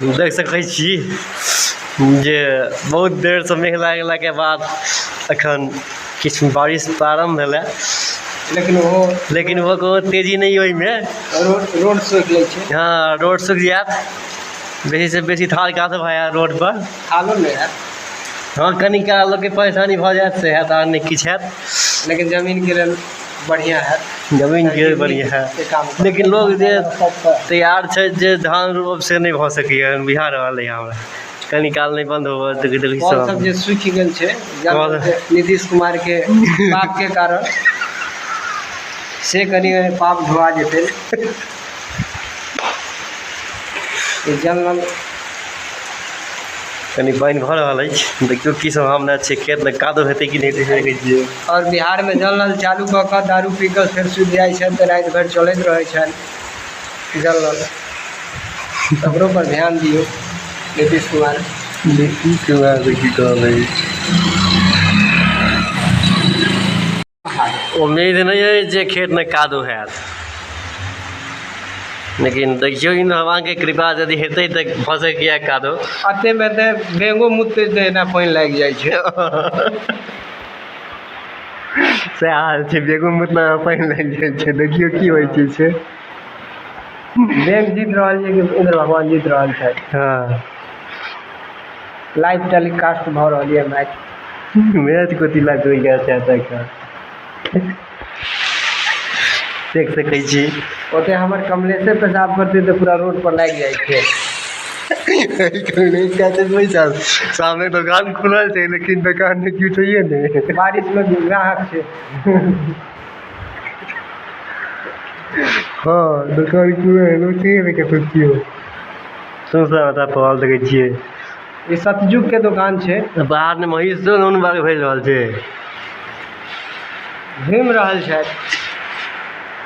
देख सकै छी जे बहुत देर से मेघ लागला के बाद अखन किछु बारिश प्रारंभ भेलै, लेकिन वो को तेजी नहीं ओहि में रोड सूखि लै छै। हाँ रोड सूख जायत, बेसी से बेसी थार कादो भए जायत रोड पर। थालो नहीं है, हाँ कनि काल लोग के परेशानी भऽ जायत से हैत आर नहीं किछु हैत, लेकिन जमीन के लेल बढ़िया है। जमीन के बढ़िया है, लेकिन लोग जे तैयार छै जे धान रोप से नहीं भऽ सकैए बिहार रहलै हमरा कनि काल नहीं बंद हो सब जे सूखि गेल छै नीतीश कुमार के पाप के कारण, से कनि पाप धोआ जेतै। जल नल कनि पानि भऽ रहल अछि, देखियौ की संभावना छै, खेत में कादो हेतै कि नहीं देखै छियै। और बिहार में जल नल चालू कऽ कऽ दारू पी कऽ फेर सुति जाइ छनि तऽ राति भरि चलैत रहै छनि जल नल। ओकरो पर ध्यान दियौ नीतीश कुमार। नीतीश कुमार की कहबै, उम्मीद नहीं है जे खेत में कादो हैत, लेकिन देखियो इन भगवान के कृपा यदि हेतै तऽ भऽ सकैए कादो। अते में तऽ बेंगो मुतै तऽ एना पानि लागि जाइ छै। सएह हाल छै, बेगो मुतना पानि लागि जाइ छै, देखियौ की होइ छै से। बैंक जीत रहल छै कि इंद्र भगवान जीत रहल छथि। हाँ लाइव टेलीकास्ट भऽ रहल यऽ मैच। मैच को तिला कोई गया था देख सकै छी। ओते हमर कमलेशे पेशाब करते तऽ पूरा रोड पर लागि जाइ छै। सामने दुकान खुलल छै लेकिन दुकान में क्यों चाहिए नहीं, बारिश में ग्राहक छै। हाँ दुकान खुलल है कतौ कियो सोचा बता पहल देखै छियै। ई सतयुग के दुकान छै, बाहर में महिषो नून बाग भेज रहल छै, घूमि रहल छथि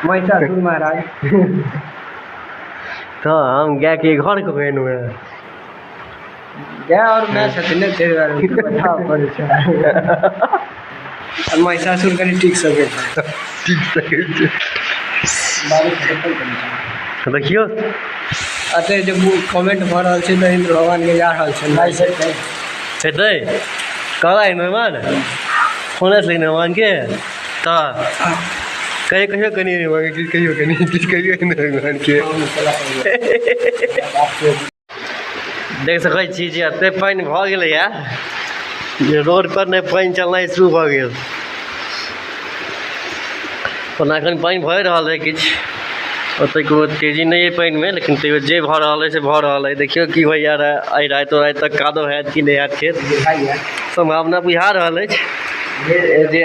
महिषासुर महाराज। तो हम गाय के घर को गए हुए हैं, गाय और मैं छथिन ने ताहि दुआरे बताओ पड़ै छै। महिषासुर कनि टिक सकै छै, ठीक सकै छै। देखियो अते जे कमेंट भऽ रहल छै तऽ इंद्र भगवान के जा रहल छै हेतै कहला मेहमान फोन से मेहमान के तऽ कहियो कनि कहियो कनि किछु कहियो मेहमान के। देख सकै छी जे एते पानि भऽ गेलैए जे रोड पर नहि पानि चलनाइ शुरू भऽ गेल। ओना एखन पानि भऽ रहल है, किछु ओते को तेजी नहीं है पानि में, लेकिन तैयो जे भऽ रहल है से भऽ रहल है। देखियो की होइया आइ राति तक कादो हैत कि नहीं हैत खेत, संभावना बुझा रहल अछि जे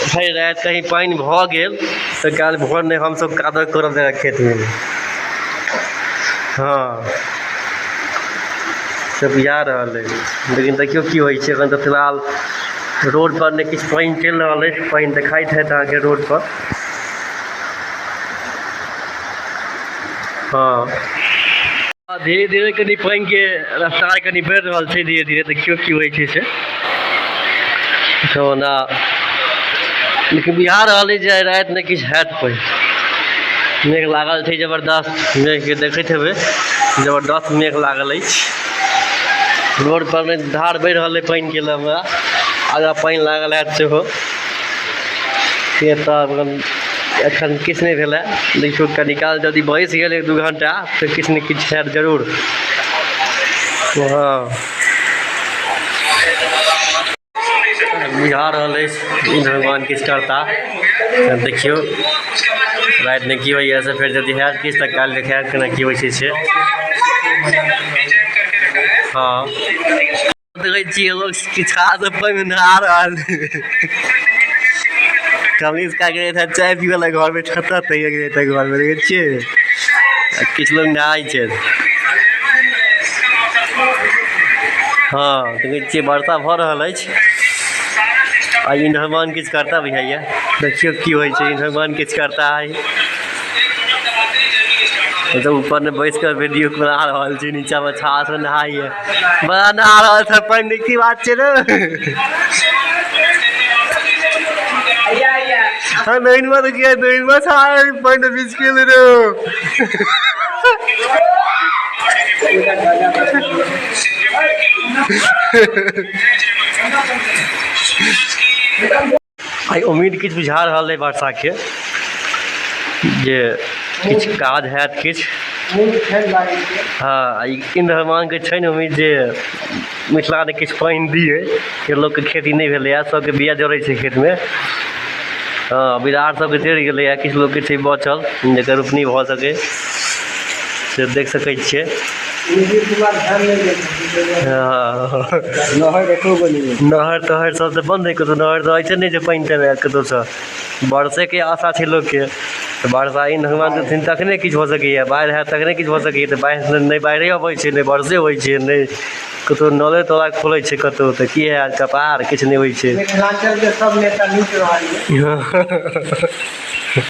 भरि राति कहीं पानि भऽ गेल तऽ काल्हि भोर नहि हमसब कादो करब खेत में। हाँ से बुझा रहल है, लेकिन देखियो की होइ छै। एखन तऽ फिलहाल रोड पर नहि किछु पानि चलि रहल अछि, पानि देखाइत हैत अहाँके रोड पर। हाँ धीरे धीरे कनि पानि के रफ्तार कनि बढ़ि रहल छै, धीरे धीरे देखियो की होइ छै से। ओना लेकिन बुझा रहल अछि जे राति नहि किछु हैत, पानि मेघ लागल छै जबरदस्त, मेघ के देखैत हेबै जबरदस्त मेघ लागल अछि। रोड पर में धार बहि रहल है पानि के लम्बा, आगा पानि लागल हैत सेहो से तऽ एखन किछु नहीं भेलै। देखियो कनि काल यदि बरस गेल 1-2 घंटा तऽ किछु ने किछु हैत जरूर। हाँ बुझा रहल अछि इंद्र भगवान किछु करता, देखियो राति में की होइए से। फेर यदि हैत किछु तऽ काल्हि देखायब केना की होइ छै से। हाँ देखै छियै लोग किछा से पानि में नहा रहल कमलेश का गए था चाय पी वाला घर में छत्ता तैयार गए था घर में, देखे छियै किछु लोग नहाय छै। हाँ देखे छियै वर्षा भऽ रहल अछि, आ इंद्र भगवान किछु करता बुझाइया। देखियो की होइ छै, इंद्र भगवान किछु करता है। तो ऊपर में बैस कर वीडियो बना रहल छै, नीचा में छाछ में नहाइए, बड़ा नहा रहल छै पानि की बात छै रे। हाँ नहीं मत किया नहीं मत आए पॉइंट बीच के ले रहे हो। आई उम्मीद किछु बुझा रहल अइ वर्षाके जे किछु काज हैत किछु। मूँग फेर लागै छै। हाँ ई इंद्र भगवानके छै ने उम्मीद जे मिथिलामे किछु पानि दिए कि लोकके खेती नहि भेलैए, सबके बिया जड़ै छै खेतमे। हाँ बिरार सबके जड़ि गेलैए, किछु लोकके छै बचल जकर रोपनी भऽ सकै से देख सकै छियै। ध्यान नहीं देते। हाँ नहर एको गो नहीं है। नहर तहर सब तऽ बंद है, कतौ नहर तऽ ऐसे नहीं जे पानि तानि आयत कतौसँ। वर्षेके आशा छै लोकके, तऽ वर्षा इंद्र भगवान देथिन तखने किछु भऽ सकैए, बाढ़ि हैत तखने किछु भऽ सकैए। तऽ बाढ़ि नहि बाढ़िए अबै छै, नहि वर्षे होइ छै, नहि कतौ नले तला खोलै छै कतौ, तऽ की हैत कपार किछु नहि होइ छै। मिथिलांचल के सब नेता नीक रहल है।